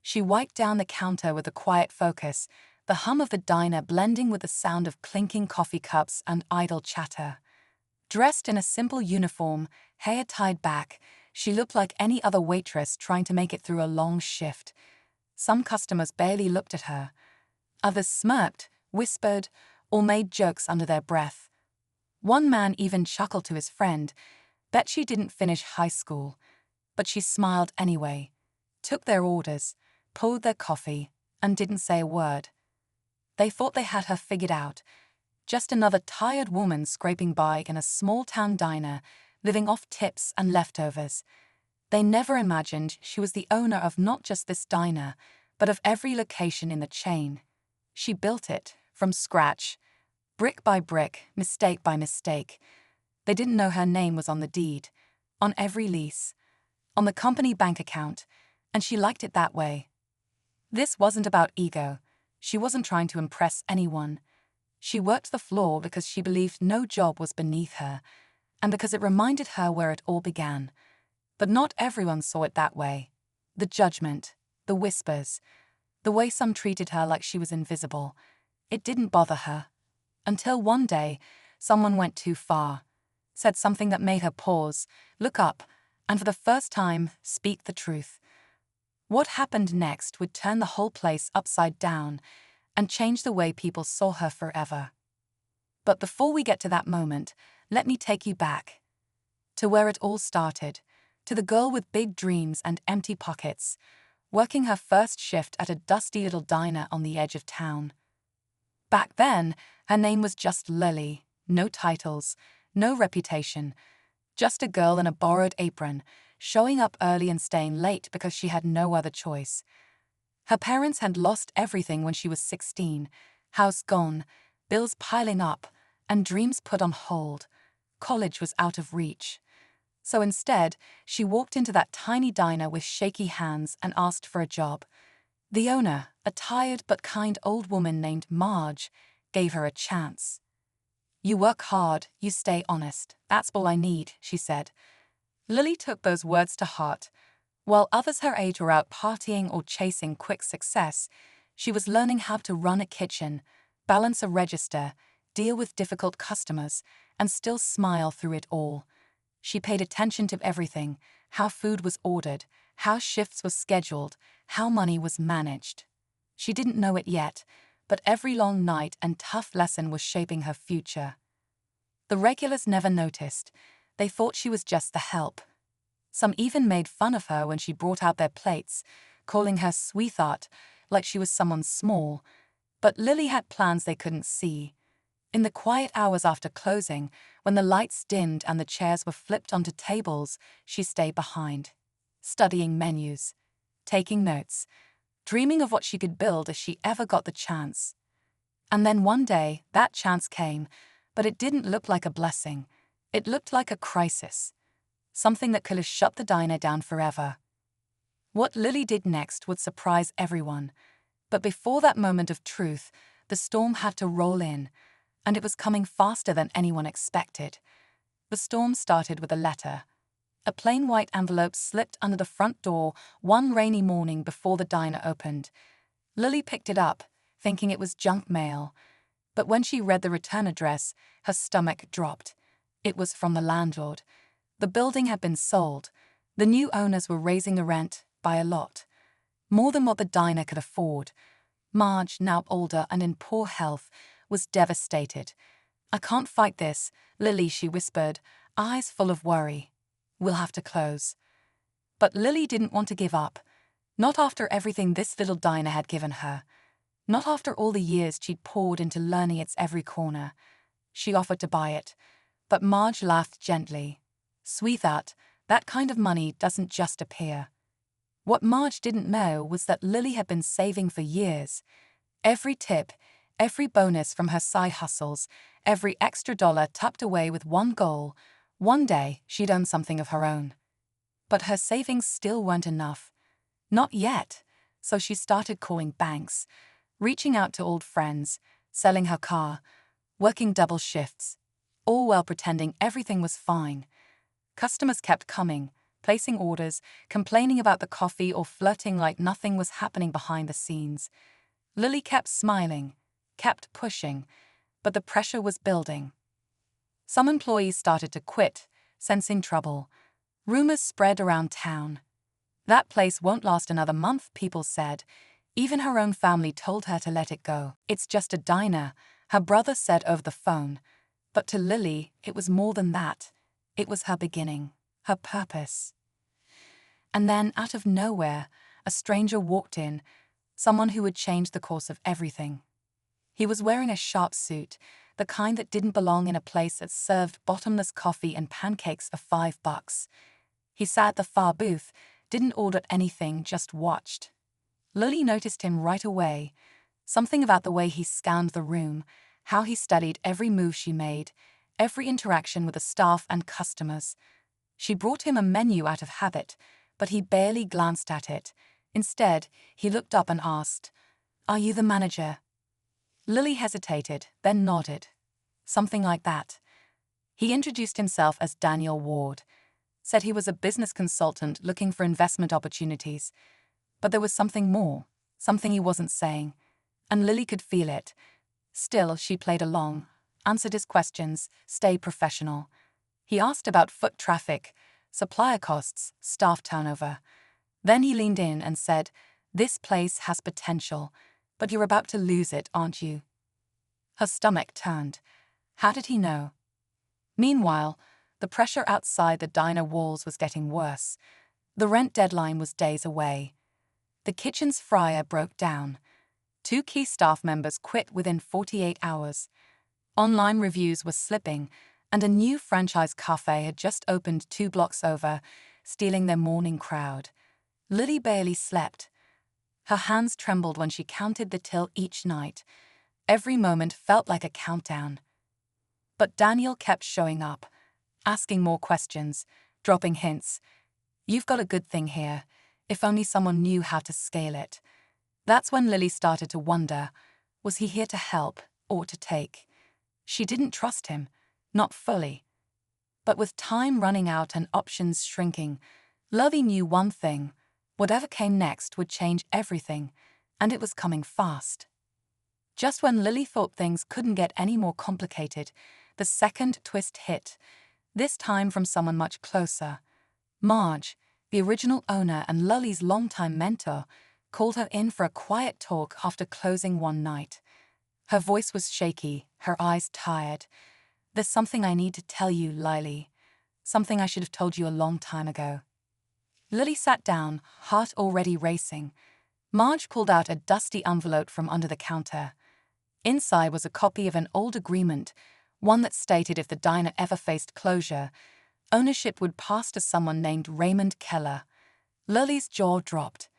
She wiped down the counter with a quiet focus, the hum of the diner blending with the sound of clinking coffee cups and idle chatter. Dressed in a simple uniform, hair tied back, she looked like any other waitress trying to make it through a long shift. Some customers barely looked at her. Others smirked, whispered, or made jokes under their breath. One man even chuckled to his friend. Bet she didn't finish high school. But she smiled anyway, took their orders, poured their coffee, and didn't say a word. They thought they had her figured out. Just another tired woman scraping by in a small-town diner, living off tips and leftovers. They never imagined she was the owner of not just this diner, but of every location in the chain. She built it, from scratch, brick by brick, mistake by mistake. They didn't know her name was on the deed, on every lease, on the company bank account, and she liked it that way. This wasn't about ego. She wasn't trying to impress anyone. She worked the floor because she believed no job was beneath her, and because it reminded her where it all began. But not everyone saw it that way. The judgment, the whispers, the way some treated her like she was invisible, it didn't bother her. Until one day, someone went too far, said something that made her pause, look up, and for the first time, speak the truth. What happened next would turn the whole place upside down and change the way people saw her forever. But before we get to that moment, let me take you back to where it all started, to the girl with big dreams and empty pockets, working her first shift at a dusty little diner on the edge of town. Back then, her name was just Lily, no titles, no reputation, just a girl in a borrowed apron, showing up early and staying late because she had no other choice. Her parents had lost everything when she was 16, house gone, bills piling up, and dreams put on hold. College was out of reach. So instead, she walked into that tiny diner with shaky hands and asked for a job. The owner, a tired but kind old woman named Marge, gave her a chance. "You work hard, you stay honest. That's all I need," she said. Lily took those words to heart. While others her age were out partying or chasing quick success, she was learning how to run a kitchen, balance a register, deal with difficult customers, and still smile through it all. She paid attention to everything: how food was ordered, how shifts were scheduled, how money was managed. She didn't know it yet, but every long night and tough lesson was shaping her future. The regulars never noticed. They thought she was just the help. Some even made fun of her when she brought out their plates, calling her sweetheart, like she was someone small. But Lily had plans they couldn't see. In the quiet hours after closing, when the lights dimmed and the chairs were flipped onto tables, she stayed behind, studying menus, taking notes, dreaming of what she could build if she ever got the chance. And then one day, that chance came, but it didn't look like a blessing. It looked like a crisis, something that could have shut the diner down forever. What Lily did next would surprise everyone. But before that moment of truth, the storm had to roll in, and it was coming faster than anyone expected. The storm started with a letter. A plain white envelope slipped under the front door one rainy morning before the diner opened. Lily picked it up, thinking it was junk mail. But when she read the return address, her stomach dropped. It was from the landlord. The building had been sold. The new owners were raising the rent by a lot, more than what the diner could afford. Marge, now older and in poor health, was devastated. "I can't fight this, Lily," she whispered, eyes full of worry. "We'll have to close." But Lily didn't want to give up. Not after everything this little diner had given her. Not after all the years she'd poured into learning its every corner. She offered to buy it, but Marge laughed gently. "Sweetheart, that kind of money doesn't just appear." What Marge didn't know was that Lily had been saving for years. Every tip, every bonus from her side hustles, every extra dollar tucked away with one goal: one day she'd own something of her own. But her savings still weren't enough. Not yet. So she started calling banks, reaching out to old friends, selling her car, working double shifts, all while pretending everything was fine. Customers kept coming, placing orders, complaining about the coffee, or flirting like nothing was happening behind the scenes. Lily kept smiling, kept pushing, but the pressure was building. Some employees started to quit, sensing trouble. Rumors spread around town. That place won't last another month, people said. Even her own family told her to let it go. It's just a diner, her brother said over the phone. But to Lily, it was more than that. It was her beginning, her purpose. And then, out of nowhere, a stranger walked in, someone who would change the course of everything. He was wearing a sharp suit, the kind that didn't belong in a place that served bottomless coffee and pancakes for $5. He sat at the far booth, didn't order anything, just watched. Lily noticed him right away. Something about the way he scanned the room, how he studied every move she made, every interaction with the staff and customers. She brought him a menu out of habit, but he barely glanced at it. Instead, he looked up and asked, "Are you the manager?" Lily hesitated, then nodded. Something like that. He introduced himself as Daniel Ward, said he was a business consultant looking for investment opportunities. But there was something more, something he wasn't saying, and Lily could feel it. Still, she played along, answered his questions, stayed professional. He asked about foot traffic, supplier costs, staff turnover. Then he leaned in and said, "This place has potential, but you're about to lose it, aren't you?" Her stomach turned. How did he know? Meanwhile, the pressure outside the diner walls was getting worse. The rent deadline was days away. The kitchen's fryer broke down. 2 key staff members quit within 48 hours. Online reviews were slipping, and a new franchise cafe had just opened 2 blocks over, stealing their morning crowd. Lily barely slept. Her hands trembled when she counted the till each night. Every moment felt like a countdown. But Daniel kept showing up, asking more questions, dropping hints. "You've got a good thing here. If only someone knew how to scale it." That's when Lily started to wonder, was he here to help or to take? She didn't trust him, not fully. But with time running out and options shrinking, Lily knew one thing: whatever came next would change everything, and it was coming fast. Just when Lily thought things couldn't get any more complicated, the second twist hit, this time from someone much closer. Marge, the original owner and Lily's longtime mentor, called her in for a quiet talk after closing one night. Her voice was shaky, her eyes tired. "There's something I need to tell you, Lily. Something I should have told you a long time ago." Lily sat down, heart already racing. Marge pulled out a dusty envelope from under the counter. Inside was a copy of an old agreement, one that stated if the diner ever faced closure, ownership would pass to someone named Raymond Keller. Lily's jaw dropped.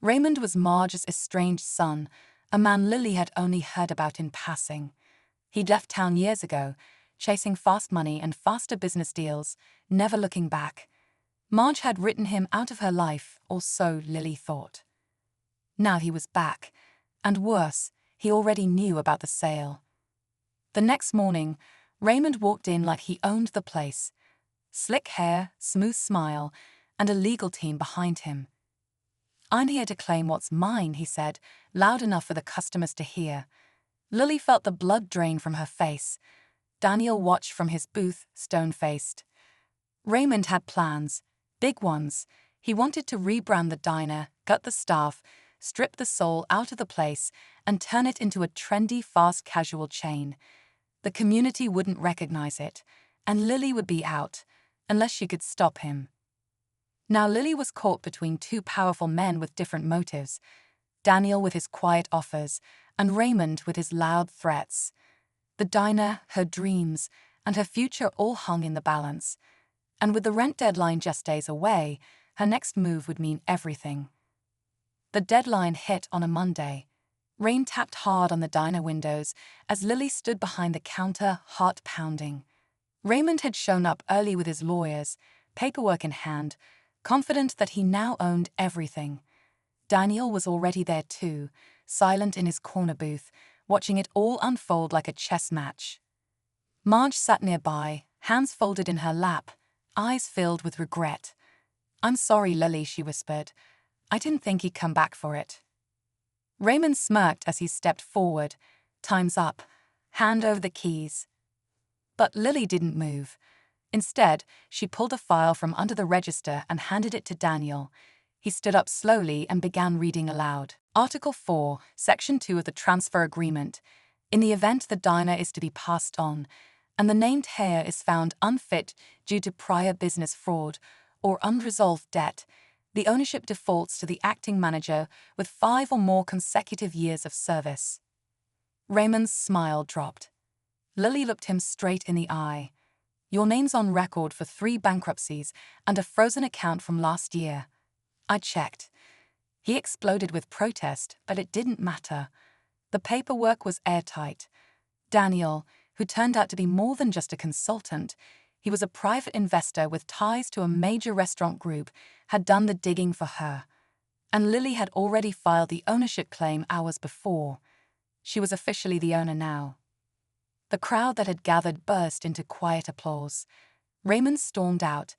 Raymond was Marge's estranged son, a man Lily had only heard about in passing. He'd left town years ago, chasing fast money and faster business deals, never looking back. Marge had written him out of her life, or so Lily thought. Now he was back, and worse, he already knew about the sale. The next morning, Raymond walked in like he owned the place. Slick hair, smooth smile, and a legal team behind him. "I'm here to claim what's mine," he said, loud enough for the customers to hear. Lily felt the blood drain from her face. Daniel watched from his booth, stone-faced. Raymond had plans, big ones. He wanted to rebrand the diner, gut the staff, strip the soul out of the place, and turn it into a trendy, fast-casual chain. The community wouldn't recognize it, and Lily would be out, unless she could stop him. Now Lily was caught between 2 powerful men with different motives, Daniel with his quiet offers, and Raymond with his loud threats. The diner, her dreams, and her future all hung in the balance. And with the rent deadline just days away, her next move would mean everything. The deadline hit on a Monday. Rain tapped hard on the diner windows as Lily stood behind the counter, heart pounding. Raymond had shown up early with his lawyers, paperwork in hand, confident that he now owned everything. Daniel was already there too, silent in his corner booth, watching it all unfold like a chess match. Marge sat nearby, hands folded in her lap, eyes filled with regret. "I'm sorry, Lily," she whispered. "I didn't think he'd come back for it." Raymond smirked as he stepped forward. "Time's up. Hand over the keys." But Lily didn't move. Instead, she pulled a file from under the register and handed it to Daniel. He stood up slowly and began reading aloud. Article 4, Section 2 of the Transfer Agreement. In the event the diner is to be passed on, and the named heir is found unfit due to prior business fraud or unresolved debt, the ownership defaults to the acting manager with 5 or more consecutive years of service. Raymond's smile dropped. Lily looked him straight in the eye. "Your name's on record for 3 bankruptcies and a frozen account from last year." "I checked." He exploded with protest, but it didn't matter. The paperwork was airtight. Daniel, who turned out to be more than just a consultant, he was a private investor with ties to a major restaurant group, had done the digging for her. And Lily had already filed the ownership claim hours before. She was officially the owner now. The crowd that had gathered burst into quiet applause. Raymond stormed out,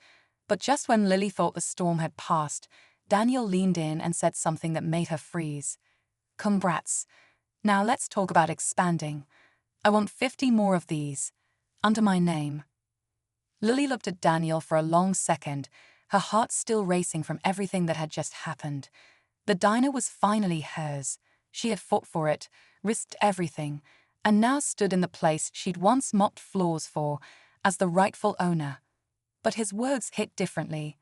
but just when Lily thought the storm had passed, Daniel leaned in and said something that made her freeze. "Congrats. Now let's talk about expanding. I want 50 more of these. Under my name." Lily looked at Daniel for a long second, her heart still racing from everything that had just happened. The diner was finally hers. She had fought for it, risked everything, and now stood in the place she'd once mopped floors for, as the rightful owner. But his words hit differently.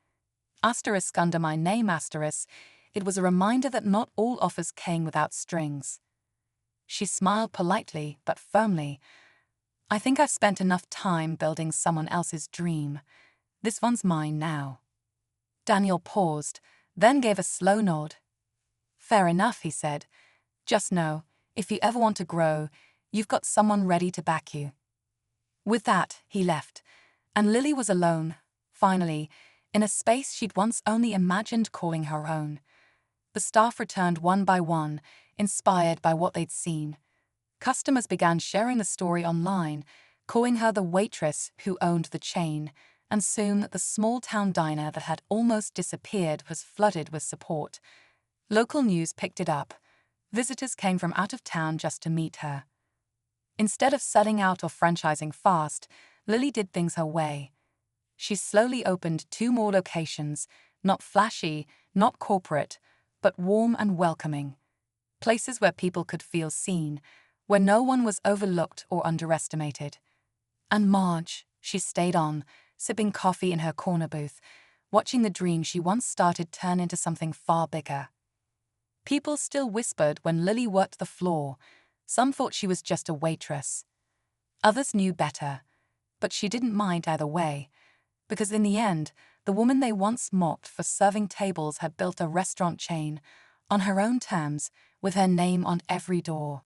Asterisk under my name asterisk, it was a reminder that not all offers came without strings. She smiled politely but firmly. "I think I've spent enough time building someone else's dream. This one's mine now." Daniel paused, then gave a slow nod. "Fair enough," he said. "Just know, if you ever want to grow, you've got someone ready to back you." With that, he left, and Lily was alone, finally, in a space she'd once only imagined calling her own. The staff returned one by one, inspired by what they'd seen. Customers began sharing the story online, calling her the waitress who owned the chain, and soon the small-town diner that had almost disappeared was flooded with support. Local news picked it up. Visitors came from out of town just to meet her. Instead of selling out or franchising fast, Lily did things her way. She slowly opened 2 more locations, not flashy, not corporate, but warm and welcoming. Places where people could feel seen, where no one was overlooked or underestimated. And Marge, she stayed on, sipping coffee in her corner booth, watching the dream she once started turn into something far bigger. People still whispered when Lily worked the floor. Some thought she was just a waitress. Others knew better, but she didn't mind either way, because in the end, the woman they once mocked for serving tables had built a restaurant chain, on her own terms, with her name on every door.